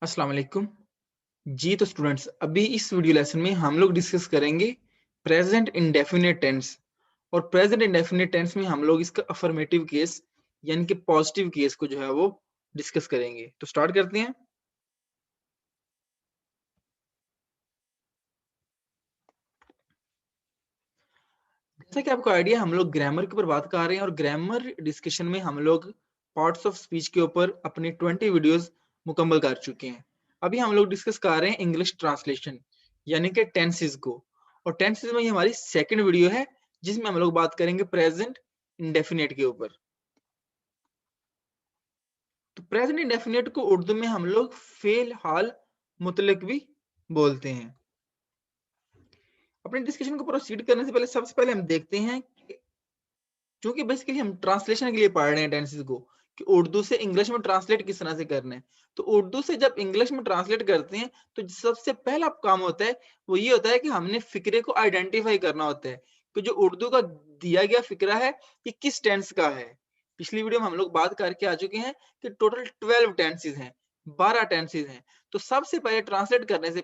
अस्सलाम वालेकुम। जी तो स्टूडेंट्स, अभी इस वीडियो लेसन में हम लोग डिस्कस करेंगे प्रेजेंट इंडेफिनिट टेंस। और प्रेजेंट इंडेफिनिट टेंस में हम लोग इसका अफर्मेटिव केस यानी कि पॉजिटिव केस को जो है वो डिस्कस करेंगे। तो स्टार्ट करते हैं। जैसा कि आपको आइडिया, हम लोग ग्रामर के ऊपर बात कर रहे हैं और ग्रामर डिस्कशन में हम लोग पार्ट्स ऑफ स्पीच के ऊपर अपने 20 वीडियोस मुकम्मल कर चुके हैं। अभी हम लोग डिस्कस कर रहे हैं इंग्लिश ट्रांसलेशन यानी कि टेंसेस को। और टेंसेस में ये हमारी सेकंड वीडियो है जिसमें हम लोग बात करेंगे प्रेजेंट इंडेफिनिट के ऊपर। तो प्रेजेंट इंडेफिनिट को उर्दू में हम लोग फेल हाल मुतलक भी बोलते हैं। अपने डिस्कशन को प्रोसीड करने से पहले सबसे पहले हम देखते हैं कि क्योंकि बेसिकली हम ट्रांसलेशन के लिए पढ़ रहे हैं टेंसेस को कि उर्दू से इंग्लिश में ट्रांसलेट किस तरह से करना है। तो उर्दू से जब इंग्लिश में ट्रांसलेट करते हैं तो सबसे पहला काम होता है वो ये होता है कि हमने फिक्रे को आइडेंटिफाई करना होता है कि जो उर्दू का दिया गया फिक्रा है ये किस टेंस का है। पिछली वीडियो में हम लोग बात करके आ चुके हैं कि टोटल 12 टेंसेस हैं, 12 टेंसेस हैं। तो सबसे पहले ट्रांसलेट करने से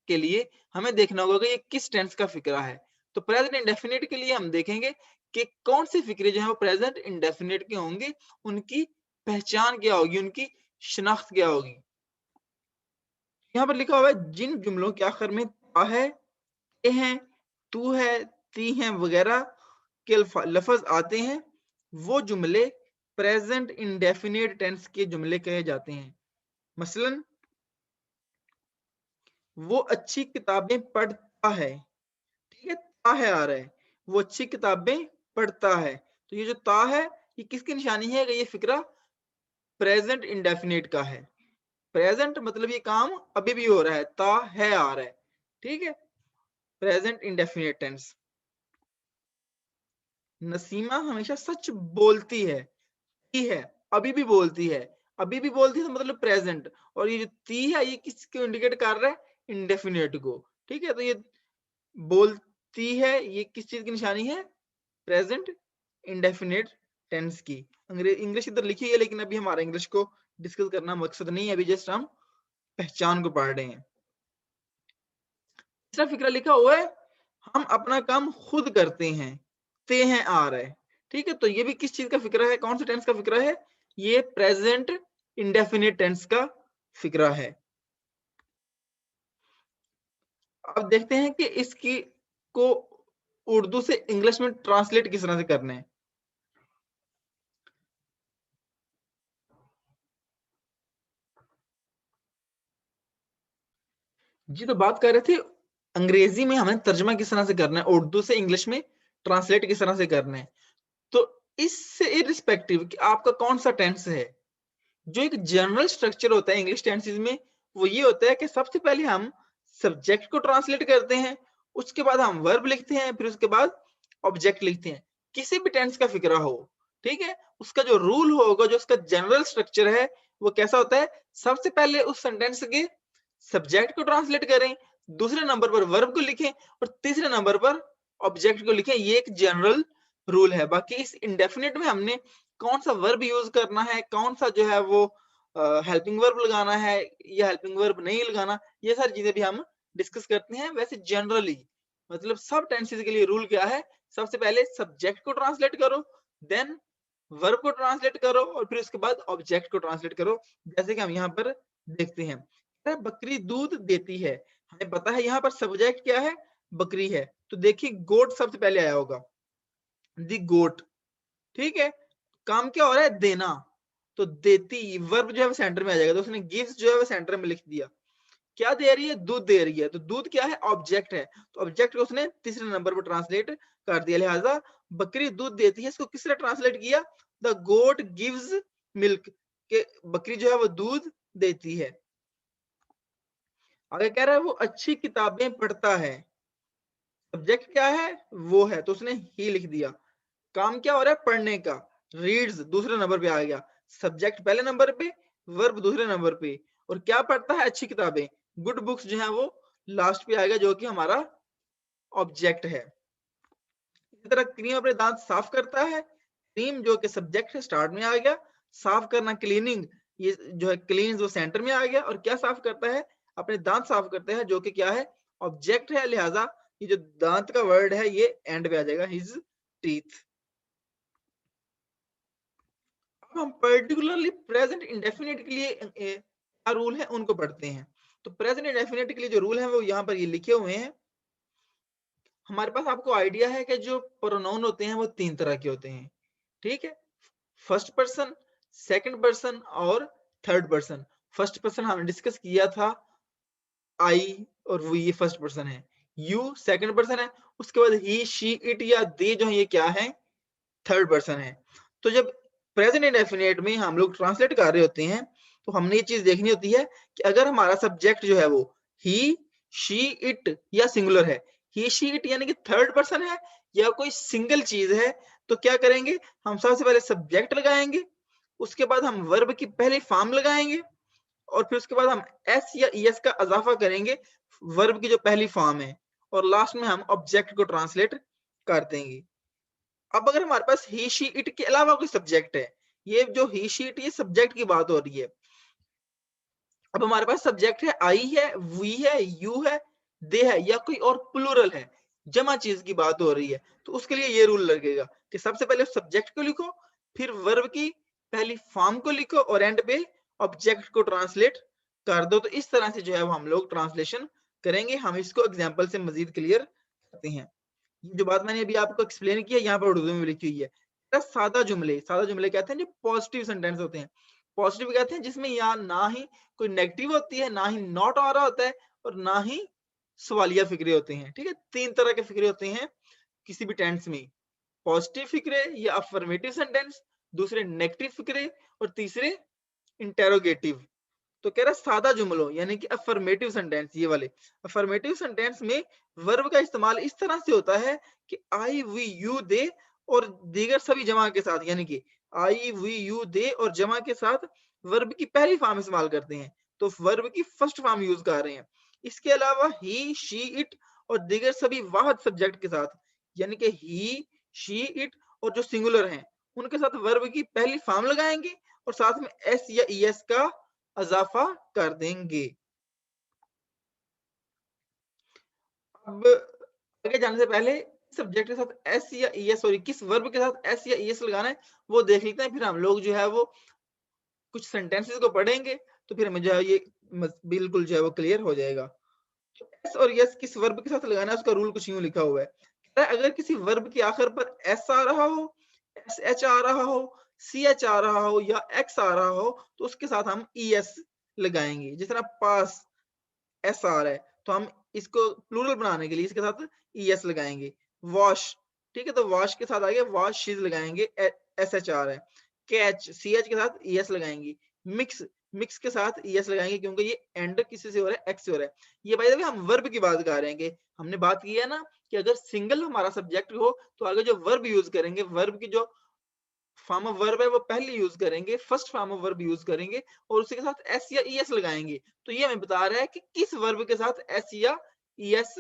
के लिए हमें देखना होगा कि ये किस टेंस का फिक्रा है। तो प्रेजेंट इंडेफिनिट के लिए हम देखेंगे कि कौन से फिक्रे जो है वो प्रेजेंट इंडेफिनिट के होंगे, उनकी पहचान क्या होगी, उनकी शिनाख्त क्या होगी। यहाँ पर लिखा हुआ है जिन जुमलों के आखिर में ता है, ए है, तू है, ती है वगैरह के लफज आते हैं वो जुमले प्रेजेंट इंडेफिनिट टेंस के जुमले कहे जाते हैं। मसलन वो अच्छी किताबें पढ़ता है, ठीक है, ता है आ रहा है, वो अच्छी किताबें पढ़ता है। तो ये जो ता है ये किसकी निशानी है कि ये फिक्रा प्रेजेंट इंडेफिनिट का है। प्रेजेंट मतलब ये काम अभी भी हो रहा है, ता है आ रहा है, ठीक है। Present indefinite tense. नसीमा हमेशा सच बोलती है, ती है, अभी भी बोलती है। अभी भी बोलती है तो मतलब प्रेजेंट। और ये जो ती है ये किसको इंडिकेट कर रहा है, इंडेफिनिट को, ठीक है। तो ये बोलती है ये किस चीज की निशानी है, प्रेजेंट इंडेफिनिट टेंस की। इंग्लिश इधर लिखी है लेकिन अभी हमारा इंग्लिश को डिस्कस करना मकसद नहीं है, अभी जस्ट हम पहचान को पढ़ रहे हैं। तीसरा फिक्रा लिखा हुआ है हम अपना काम खुद करते हैं, ते हैं आ रहा है, ठीक है। तो ये भी किस चीज का फिक्रा है, कौन से टेंस का फिक्रा है, ये प्रेजेंट इंडेफिनिट टेंस का फिक्रा है। अब देखते हैं कि इसकी को उर्दू से इंग्लिश में ट्रांसलेट किस तरह से करना है। जी तो बात कर रहे थे अंग्रेजी में हमें तर्जमा किस तरह से करना है, उर्दू से इंग्लिश में ट्रांसलेट किस तरह से करना है। तो इससे इररिस्पेक्टिव कि आपका कौन सा टेंस है, जो एक जनरल स्ट्रक्चर होता है इंग्लिश टेंसेस में वो ये होता है कि सबसे पहले हम सब्जेक्ट को ट्रांसलेट करते हैं, उसके बाद हम वर्ब लिखते हैं, फिर उसके बाद ऑब्जेक्ट लिखते हैं। किसी भी टेंस का फिक्रा हो, ठीक है, उसका जो रूल होगा, जो उसका जनरल स्ट्रक्चर है वो कैसा होता है, सबसे पहले उस सेंटेंस के सब्जेक्ट को ट्रांसलेट करें, दूसरे नंबर पर वर्ब को लिखें और तीसरे नंबर पर ऑब्जेक्ट को लिखें। ये एक जनरल रूल है। बाकी इस इंडेफिनिट में हमने कौन सा वर्ब यूज करना है, कौन सा जो है वो हेल्पिंग वर्ब लगाना है या हेल्पिंग वर्ब नहीं लगाना, ये सारी चीजें भी हम डिस्कस करते हैं। वैसे जनरली मतलब सब टेंसेस के लिए रूल क्या है, सबसे पहले सब्जेक्ट को ट्रांसलेट करो, देन वर्ब को ट्रांसलेट करो और फिर उसके बाद ऑब्जेक्ट को ट्रांसलेट करो। जैसे कि हम यहाँ पर देखते हैं, बकरी दूध देती है, हमें पता है यहाँ पर सब्जेक्ट क्या है, बकरी है। तो देखिए गोट सबसे पहले आया होगा, दी गोट, ठीक है। काम क्या हो रहा है, देना, तो देती वर्ब जो है वो सेंटर में आ जाएगा। तो उसने गिव्स जो है वो सेंटर में लिख दिया। क्या दे रही है, दूध दे रही है, तो दूध क्या है, ऑब्जेक्ट है। तो ऑब्जेक्ट को उसने तीसरे नंबर पर ट्रांसलेट कर दिया। लिहाजा बकरी दूध देती है, इसको किस तरह ट्रांसलेट किया, द गोट गिव्स मिल्क, के बकरी जो है वो दूध देती है। आगे कह रहा है वो अच्छी किताबें पढ़ता है, सब्जेक्ट क्या है, वो है, तो उसने ही लिख दिया। काम क्या हो रहा है, पढ़ने का, रीड्स दूसरे नंबर पे आ गया, सब्जेक्ट पहले नंबर पे, वर्ब दूसरे नंबर पे, और क्या पढ़ता है, अच्छी किताबें, गुड बुक्स जो है वो लास्ट पे आएगा जो कि हमारा ऑब्जेक्ट है। इसी तरह क्रीम अपने दांत साफ करता है, क्रीम जो कि सब्जेक्ट है स्टार्ट में आ गया, साफ करना क्लीनिंग, ये जो है क्लीन्स वो सेंटर में आ गया, और क्या साफ करता है, अपने दांत साफ करता है, जो कि क्या है, ऑब्जेक्ट है, लिहाजा ये जो दांत का वर्ड है ये एंड पे आ जाएगा, हिज टीथ। अब हम पर्टिकुलरली प्रेजेंट इंडेफिनिट के लिए क्या रूल है उनको पढ़ते हैं। तो प्रेजेंट इंडेफिनिट के लिए जो रूल है वो यहाँ पर ये लिखे हुए हैं। हमारे पास आपको आइडिया है कि जो प्रोनाउन होते हैं वो 3 तरह के होते हैं, ठीक है। फर्स्ट पर्सन, सेकंड पर्सन और थर्ड पर्सन। फर्स्ट पर्सन हमने डिस्कस किया था, आई और वो ये फर्स्ट पर्सन है, यू सेकंड पर्सन है, उसके बाद ही शी इट या दे जो है ये क्या है, थर्ड पर्सन है। तो जब प्रेजेंट इंडेफिनिट में हम लोग ट्रांसलेट कर रहे होते हैं तो हमने ये चीज देखनी होती है कि अगर हमारा सब्जेक्ट जो है वो ही शी इट या सिंगुलर है, ही शी इट यानी कि थर्ड पर्सन है या कोई सिंगल चीज है, तो क्या करेंगे, हम सबसे पहले सब्जेक्ट लगाएंगे, उसके बाद हम वर्ब की पहली फॉर्म लगाएंगे, और फिर उसके बाद हम एस या ईएस का इजाफा करेंगे वर्ब की जो पहली फॉर्म है, और लास्ट में हम ऑब्जेक्ट को ट्रांसलेट कर देंगे। अब अगर हमारे पास ही शी इट के अलावा कोई सब्जेक्ट है, ये जो ही शी इट ये सब्जेक्ट की बात हो रही है। अब हमारे पास सब्जेक्ट है, आई है, वी है, यू है, दे है, या कोई और प्लूरल है, जमा चीज की बात हो रही है, तो उसके लिए ये रूल लगेगा कि सबसे पहले सब्जेक्ट को लिखो, फिर वर्ब की पहली फॉर्म को लिखो, और एंड पे ऑब्जेक्ट को ट्रांसलेट कर दो। तो इस तरह से जो है वो हम लोग ट्रांसलेशन करेंगे। हम इसको एग्जाम्पल से मजीद क्लियर करते हैं। ये जो बात मैंने अभी आपको एक्सप्लेन किया यहाँ पर उर्दू में लिखी हुई है। सादा जुमले कहते हैं जो पॉजिटिव सेंटेंस होते हैं। पॉजिटिव कहते हैं जिसमें यहाँ ना ही कोई नेगेटिव होती है, ना ही नॉट आ रहा होता है, और ना ही सवालिया फिक्रे होते हैं, ठीक है। 3 तरह के फिक्रे होते हैं किसी भी टेंस में, पॉजिटिव फिक्रे या अफर्मेटिव सेंटेंस, दूसरे नेगेटिव फिक्रे, और तीसरे इंटेरोगेटिव। तो कह रहा है सादा जुमलों यानी कि अफर्मेटिव सेंटेंस, ये वाले अफर्मेटिव सेंटेंस में वर्ब का इस्तेमाल इस तरह से होता है कि आई वी यू दे और दीगर सभी जमा के साथ, यानी कि आई वी यू दे और जमा के साथ वर्ब की पहली फॉर्म इस्तेमाल करते हैं, तो वर्ब की फर्स्ट फॉर्म यूज कर रहे हैं। इसके अलावा ही शी इट और दीगर सभी वाहद सब्जेक्ट के साथ, यानी कि ही शी इट और जो सिंगुलर हैं उनके साथ वर्ब की पहली फॉर्म लगाएंगे और साथ में एस या ईएस का इजाफा कर देंगे। अब आगे जाने से पहले सब्जेक्ट के साथ एस या ईएस, सॉरी किस वर्ब के साथ एस या ईएस लगाना है वो देख लेते हैं, फिर हम लोग जो है वो कुछ सेंटेंसेस को पढ़ेंगे, तो फिर हमें जो है ये बिल्कुल जो है वो क्लियर हो जाएगा। तो एस और यस किस वर्ब के साथ लगाना है उसका रूल कुछ यूं लिखा हुआ है। अगर किसी वर्ब के आखिर पर एस आ रहा हो, एस एच आ रहा हो, सी एच आ रहा हो या एक्स आ रहा हो, तो उसके साथ हम ई एस लगाएंगे। जिस तरह पास एस आ रहा है तो हम इसको प्लूरल बनाने के लिए इसके साथ ई एस लगाएंगे। वॉश, ठीक है, तो वॉश के साथ आगे वॉशेस लगाएंगे, एस एच आ रहा है। कैच, सी एच के साथ ई एस लगाएंगे। मिक्स, मिक्स के साथ ई एस लगाएंगे क्योंकि ये एंड किसी से हो रहा है, एक्स से हो रहा है। ये भाई हम वर्ब की बात कर रहे हैं। हमने बात की है ना कि अगर सिंगल हमारा सब्जेक्ट हो तो आगे जो वर्ब यूज करेंगे, वर्ब की जो फॉर्म ऑफ वर्ब है वो पहले यूज करेंगे, first form of verb use करेंगे और उसके साथ एस या ई एस लगाएंगे। तो ये हमें बता रहा है कि किस वर्ब के साथ एस या E S,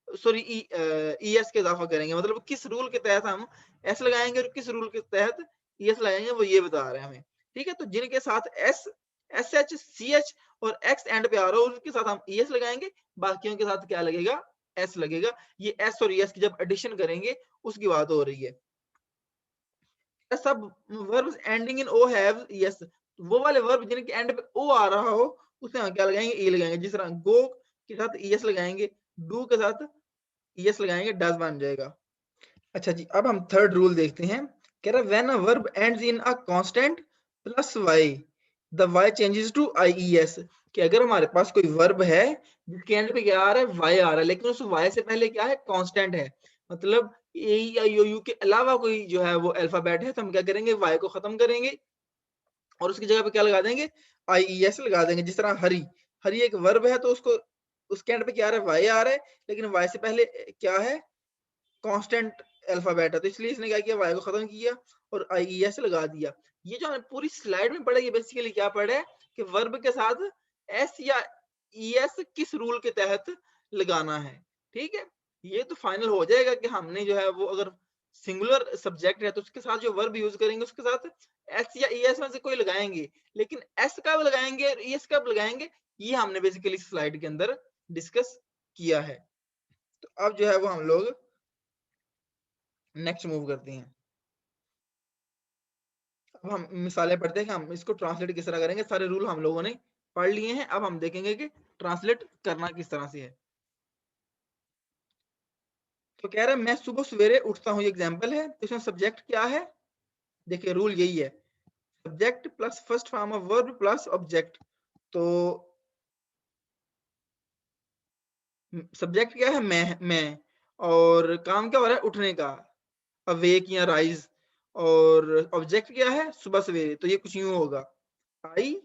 sorry E S के इजाफा करेंगे, मतलब किस रूल के तहत हम एस लगाएंगे और किस रूल के तहत ई एस लगाएंगे, वो ये बता रहे हैं हमें। ठीक है, तो जिनके साथ S, S H, C H और एक्स एंड पे आ रहा हो उसके साथ हम ई एस लगाएंगे, बाकियों के साथ क्या लगेगा, एस लगेगा। ये एस और ई एस की जब एडिशन करेंगे उसकी बात हो रही है। सब verbs ending in O have, yes, वो वाले वर्ब जिनके एंड पे ओ आ रहा हो उसमें हम क्या लगाएंगे, ई लगाएंगे। जिस तरह गो के साथ ईएस लगाएंगे, डू के साथ ईएस लगाएंगे, डज बन जाएगा। अच्छा जी, अब हम थर्ड रूल देखते हैं। कह रहा है when a verb ends in a consonant plus Y, the Y changes to IES. कि अगर हमारे पास कोई वर्ब है जिसके एंड पे क्या आ रहा है, वाई आ रहा है, लेकिन उस वाई से पहले क्या है, कांस्टेंट है, मतलब ए या यू के अलावा कोई जो है वो अल्फाबेट है, तो हम क्या करेंगे, वाई को खत्म करेंगे और उसकी जगह पे क्या लगा देंगे, आईईएस लगा देंगे। जिस तरह हरी, हरी एक वर्ब है तो उसको उसके एंड पे क्या आ रहा है, वाई आ रहा है, लेकिन वाई से पहले क्या है, कांस्टेंट अल्फाबेट है, तो इसलिए इसने क्या किया, वाई को खत्म किया और आईईएस लगा दिया। ये जो हमने पूरी स्लाइड में पढ़ा, ये बेसिकली क्या पढ़ा है कि वर्ब के साथ एस या ईएस किस रूल के तहत लगाना है। ठीक है, ये तो फाइनल हो जाएगा कि हमने जो है वो अगर सिंगुलर सब्जेक्ट है तो उसके साथ जो वर्ब यूज करेंगे उसके साथ एस या ईएस में से कोई लगाएंगे, लेकिन एस कब लगाएंगे और ईएस कब लगाएंगे ये हमने बेसिकली स्लाइड के अंदर डिस्कस किया है। तो अब जो है वो हम लोग नेक्स्ट मूव करते हैं। अब हम मिसालें पढ़ते हैं कि हम इसको ट्रांसलेट किस तरह करेंगे। सारे रूल हम लोगों ने पढ़ लिए हैं, अब हम देखेंगे कि ट्रांसलेट करना किस तरह से है। तो कह रहे हैं मैं सुबह सवेरे उठता हूँ, ये एग्जाम्पल है। तो इसमें सब्जेक्ट क्या है, देखिए रूल यही है, subject plus first form of verb plus object. तो सब्जेक्ट क्या है, मैं, और काम क्या हो रहा है, उठने का, अवेक या राइज, और ऑब्जेक्ट क्या है, सुबह सवेरे। तो ये कुछ यूं होगा, आई,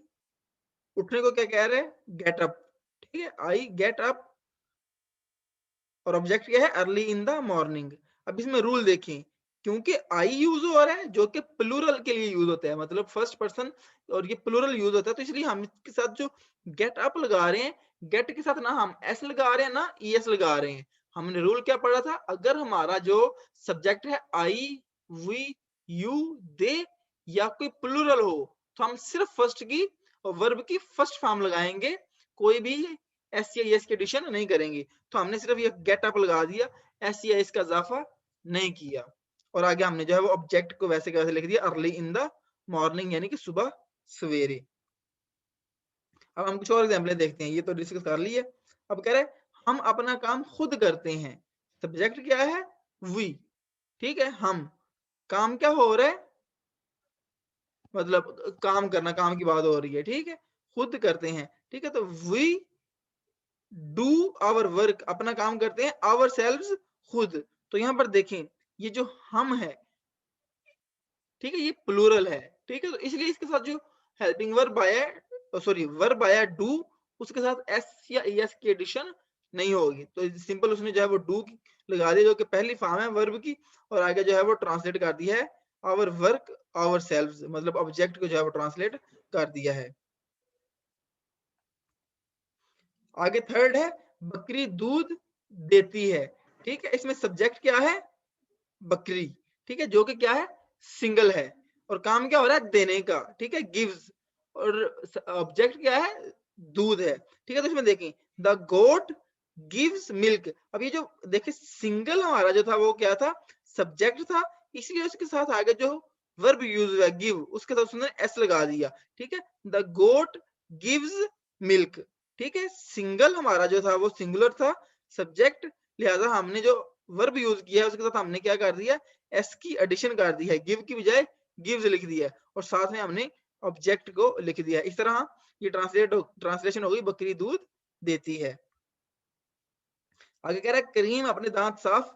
उठने को क्या कह रहे हैं, गेट अप, ठीक है, आई गेट अप, और ऑब्जेक्ट क्या है, अर्ली इन द मॉर्निंग। अब इसमें रूल देखें, क्योंकि आई यूज हो रहा है जो कि प्लूरल के लिए यूज होता है, मतलब फर्स्ट पर्सन, और ये प्लूरल यूज होता है, तो इसलिए हम इसके साथ जो गेट अप लगा रहे हैं, गेट के साथ ना हम एस लगा रहे हैं ना ईएस लगा रहे हैं। हमने रूल क्या पढ़ा था, अगर हमारा जो सब्जेक्ट है आई, वी, यू, दे या कोई प्लूरल हो, तो हम सिर्फ फर्स्ट की और वर्ब की फर्स्ट फॉर्म लगाएंगे, कोई भी एस या एस की एडिशन नहीं करेंगे। तो हमने सिर्फ ये गेट अप लगा दिया, एस या एस का इजाफा नहीं किया, और आगे हमने जो है वो ऑब्जेक्ट को वैसे कैसे लिख दिया, अर्ली इन द मॉर्निंग, यानी कि सुबह सवेरे। अब हम कुछ और एग्जाम्पल देखते हैं, ये तो डिस्कस कर ली है। अब कह रहे हम अपना काम खुद करते हैं, सब्जेक्ट क्या है, वी, ठीक है, हम, काम क्या हो रहा है, मतलब काम करना, काम की बात हो रही है, ठीक है, खुद करते हैं, ठीक है। तो वी डू आवर वर्क, अपना काम करते हैं, आवर सेल्व्स, खुद। तो यहां पर देखें, ये जो हम है, ठीक है, ये प्लूरल है, ठीक है, तो इसलिए इसके साथ जो हेल्पिंग वर्ब आया, सॉरी वर्ब आया डू, उसके साथ एस या एस की एडिशन नहीं होगी। तो सिंपल उसने जो है वो डू लगा दिया, जो कि पहली फॉर्म है वर्ब की, और आगे जो है वो ट्रांसलेट कर दिया है आवर वर्क आवर सेल्व्स, मतलब ऑब्जेक्ट को जो है वो ट्रांसलेट कर दिया है। आगे थर्ड है, बकरी दूध देती है, ठीक है, इसमें सब्जेक्ट क्या है, बकरी, ठीक है, जो कि क्या है, सिंगल है, और काम क्या हो रहा है, देने का, ठीक है, गिव्स, और ऑब्जेक्ट क्या है, दूध है, ठीक है। तो इसमें देखें, द गोट गिव्स मिल्क। अब ये जो देखिए सिंगल हमारा जो था वो क्या था, सब्जेक्ट था, इसलिए उसके साथ आगे जो वर्ब यूज हुआ गिव, उसके साथ उसने एस लगा दिया, ठीक है, द गोट गिव्स मिल्क, ठीक है, सिंगल हमारा जो था वो सिंगुलर था, सब्जेक्ट, लिहाजा हमने जो वर्ब यूज किया है उसके साथ हमने क्या कर दिया, एस की एडिशन कर दी है, गिव की बजाय गिव्स लिख दिया है, और साथ में हमने ऑब्जेक्ट को लिख दिया है। इस तरह ये ट्रांसलेशन हो गई, बकरी दूध देती है। आगे कह रहा है करीम अपने दांत साफ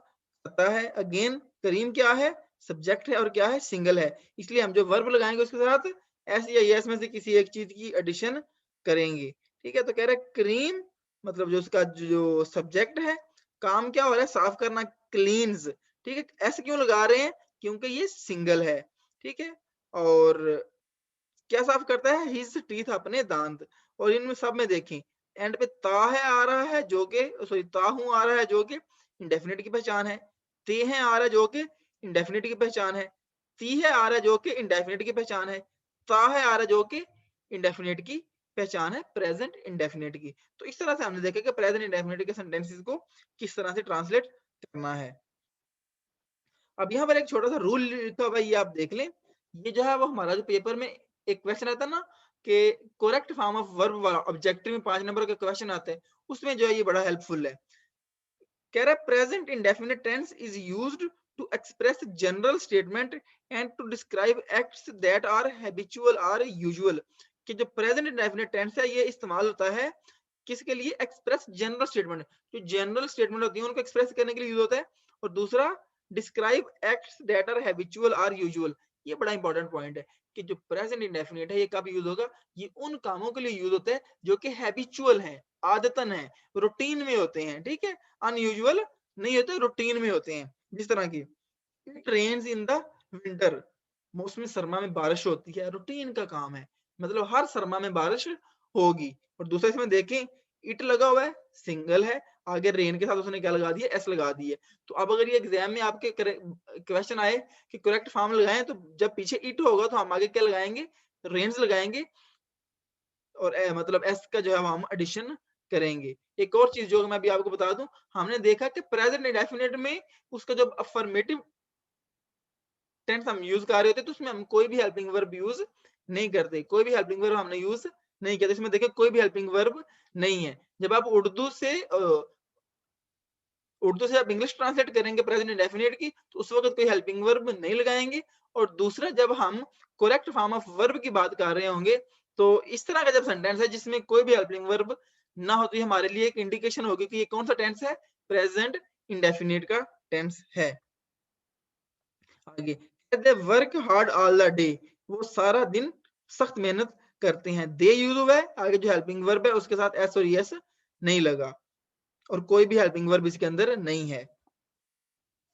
करता है। अगेन करीम क्या है, सब्जेक्ट है और क्या है, सिंगल है, इसलिए हम जो वर्ब लगाएंगे उसके साथ एस या यस में से किसी एक चीज की एडिशन करेंगे, ठीक है। तो कह रहा है करीम, मतलब जो उसका जो सब्जेक्ट है, काम क्या हो रहा है, साफ करना, क्लीन्स, ठीक है, ऐसे क्यों लगा रहे हैं, क्योंकि ये सिंगल है, ठीक है। और क्या साफ करता है, हिज टीथ, अपने दांत। और इनमें सब में देखें, एंड पे ता है आ रहा है जो कि, सॉरी ताहू आ रहा है जो कि इंडेफिनिट की पहचान है, ते है आ रहा है जो कि इंडेफिनिट की पहचान है, ती है आ रहा है जो कि इंडेफिनिट की पहचान है, ता है आ रहा है जो कि इंडेफिनिट की पहचान है, प्रेजेंट इंडेफिनिट की। तो इस तरह से हमने देखा कि प्रेजेंट इंडेफिनिट के सेंटेंसेस को किस तरह से ट्रांसलेट करना है। अब यहाँ पर एक छोटा सा रूल लिखा हुआ है, ये आप देख लें। ये जो है वो हमारा जो पेपर में एक क्वेश्चन आता है ना, कि करेक्ट फॉर्म ऑफ वर्ब वाला ऑब्जेक्टिव में 5 नंबर का क्वेश्चन आता है, उसमें जो है ये बड़ा हेल्पफुल है। कह रहा है present indefinite tense is used to express general statement and to describe acts that are habitual or usual. कि जो प्रेजेंट इंडेफिनिट टेंस है ये इस्तेमाल होता है किसके लिए, एक्सप्रेस जनरल स्टेटमेंट, जो जनरल स्टेटमेंट होती है उनको एक्सप्रेस करने के लिए यूज होता है, और दूसरा describe acts that are habitual or usual. ये बड़ा इंपॉर्टेंट पॉइंट है कि जो प्रेजेंट इंडेफिनिट है ये कब यूज होगा, ये उन कामों के लिए यूज होता है जो कि हैबिचुअल है, आदतन है, रूटीन में होते हैं, ठीक है, अनयूजुअल नहीं होते, रूटीन में होते हैं। जिस तरह की it rains in the winter, मौसमी सरमा में बारिश होती है, रूटीन का काम है, मतलब हर सरमा में बारिश होगी। और दूसरा इसमें देखें, इट लगा हुआ है, सिंगल है, आगे रेन के साथ उसने क्या लगा दिया, एस लगा दी है। तो अब अगर ये एग्जाम में आपके क्वेश्चन आए कि करेक्ट फॉर्म लगाएं, तो जब पीछे इट होगा तो हम आगे क्या लगाएंगे, रेन्स लगाएंगे, और मतलब एस का जो है हम एडिशन करेंगे। एक और चीज जो मैं अभी आपको बता दूं, हमने देखा कि प्रेजेंट इंडेफिनिट में उसका जब अफर्मेटिव टेंस हम यूज कर रहे होते तो उसमें हम कोई भी हेल्पिंग वर्ब यूज नहीं करते, कोई भी हेल्पिंग वर्ब हमने यूज नहीं किया। इसमें देखिए कोई भी हेल्पिंग वर्ब नहीं है। जब आप उर्दू से आप इंग्लिश ट्रांसलेट करेंगे प्रेजेंट इंडेफिनिट की, तो उस वक्त कोई हेल्पिंग वर्ब नहीं लगाएंगे। और दूसरा, जब हम करेक्ट फॉर्म ऑफ वर्ब की बात कर रहे होंगे, तो इस तरह का जब सेंटेंस है जिसमें कोई भी हेल्पिंग वर्ब ना हो, तो ये हमारे लिए एक इंडिकेशन होगी कि ये कौन सा टेंस है, प्रेजेंट इंडेफिनिट का टेंस है। आगे, they work hard all the day, वो सारा दिन सख्त मेहनत करते हैं। दे यूज हुआ है, आगे जो हेल्पिंग वर्ब है उसके साथ एस और यस नहीं लगा, और कोई भी हेल्पिंग वर्ब इसके अंदर नहीं है।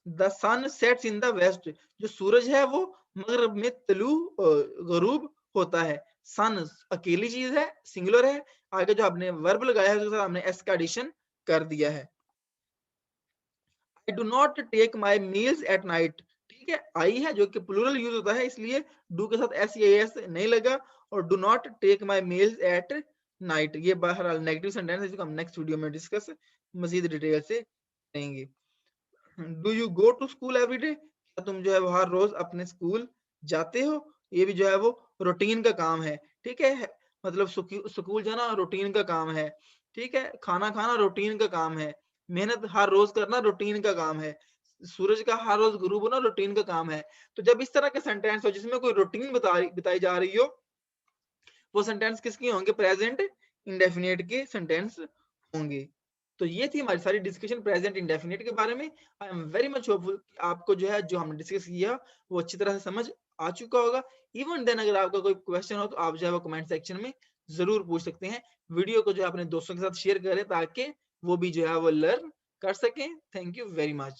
The sun sets in the west, जो सूरज है वो मगरब में गरूब होता है। सन अकेली चीज है, सिंगुलर है, आगे जो आपने वर्ब लगाया है उसके साथ आपने एस का एडिशन कर दिया है। I do not take my meals at night, ठीक है, आई है जो कि प्लूरल यूज होता है, इसलिए डू के साथ एस या एस नहीं लगा, और do not take my meals at night ये बहरहाल नेगेटिव सेंटेंस है जिसको हम नेक्स्ट वीडियो में डिस्कस मजीद डिटेल से करेंगे। Do you go to school every day, क्या तुम जो है वो हर रोज अपने स्कूल जाते हो, ये भी जो है वो रूटीन का काम है, ठीक है, मतलब स्कूल जाना रूटीन का काम है, ठीक है, खाना खाना रूटीन का काम है, मेहनत हर रोज करना रूटीन का काम है, सूरज का हर रोज गुरूब होना रूटीन का काम है। तो जब इस तरह के सेंटेंस हो जिसमें कोई रूटीन बताई जा रही हो, वो सेंटेंस किसके होंगे, प्रेजेंट इंडेफिनिट के सेंटेंस होंगे। तो ये थी हमारी सारी डिस्कशन प्रेजेंट इंडेफिनिट के बारे में। I am very much hopeful आपको जो है जो हमने डिस्कस किया वो अच्छी तरह से समझ आ चुका होगा। इवन देन अगर आपका कोई क्वेश्चन हो तो आप जो है वो कमेंट सेक्शन में जरूर पूछ सकते हैं। वीडियो को जो है अपने दोस्तों के साथ शेयर करें ताकि वो भी जो है वो लर्न कर सकें। Thank you very much.